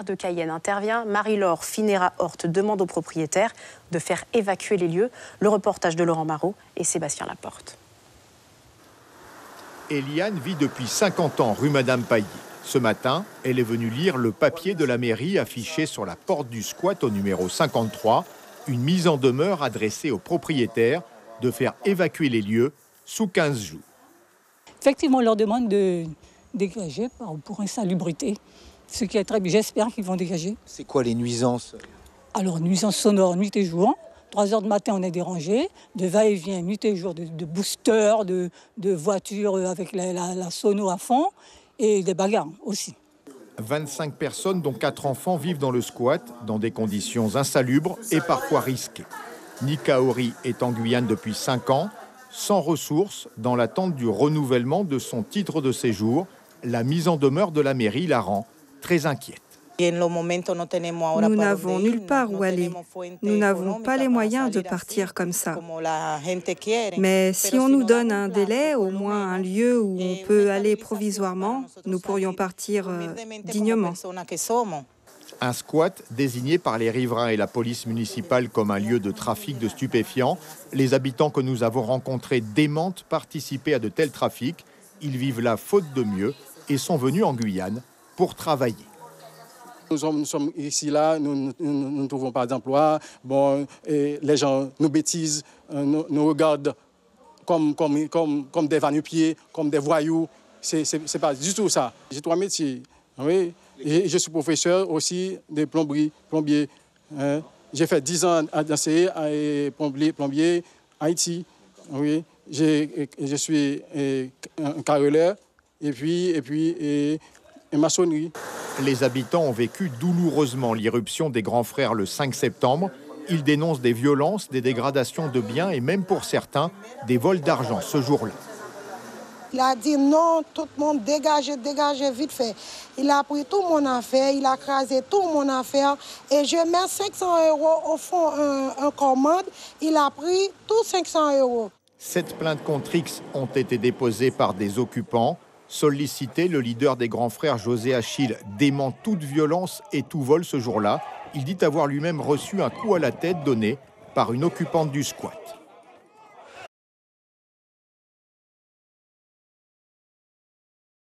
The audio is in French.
De Cayenne intervient. Marie-Laure Finera-Horte demande aux propriétaires de faire évacuer les lieux. Le reportage de Laurent Marot et Sébastien Laporte. Eliane vit depuis 50 ans rue Madame Pailly. Ce matin, elle est venue lire le papier de la mairie affiché sur la porte du squat au numéro 53, une mise en demeure adressée aux propriétaires de faire évacuer les lieux sous 15 jours. Effectivement, on leur demande de dégager pour insalubrité. Ce qui est très bien, j'espère qu'ils vont dégager. C'est quoi les nuisances? Alors, nuisances sonores, nuit et jour. 3 heures du matin, on est dérangé. De va-et-vient, nuit et jour, de boosters, de voitures avec la sono à fond et des bagarres aussi. 25 personnes, dont 4 enfants, vivent dans le squat, dans des conditions insalubres et parfois risquées. Nika Ori est en Guyane depuis 5 ans, sans ressources, dans l'attente du renouvellement de son titre de séjour. La mise en demeure de la mairie la rend très inquiète. Nous n'avons nulle part où aller. Nous n'avons pas les moyens de partir comme ça. Mais si on nous donne un délai, au moins un lieu où on peut aller provisoirement, nous pourrions partir dignement. Un squat désigné par les riverains et la police municipale comme un lieu de trafic de stupéfiants. Les habitants que nous avons rencontrés démentent participer à de tels trafics. Ils vivent là faute de mieux et sont venus en Guyane pour travailler. Nous sommes ici, là, nous ne trouvons pas d'emploi. Bon, et les gens nous bêtisent, nous regardent comme des va-nu-pieds, comme des voyous. C'est pas du tout ça. J'ai 3 métiers. Oui. Et je suis professeur aussi de plombier. Hein. J'ai fait 10 ans à danser et plombier à Haïti. Oui. Je suis un carreleur et maçonnerie. Les habitants ont vécu douloureusement l'irruption des grands frères le 5 septembre. Ils dénoncent des violences, des dégradations de biens et même pour certains, des vols d'argent ce jour-là. Il a dit non, tout le monde dégagez vite fait. Il a pris tout mon affaire, il a crasé tout mon affaire et je mets 500 € au fond en commande. Il a pris tout 500 €. 7 plaintes contre X ont été déposées par des occupants. Sollicité, le leader des grands frères, José Achille, dément toute violence et tout vol ce jour-là. Il dit avoir lui-même reçu un coup à la tête donné par une occupante du squat.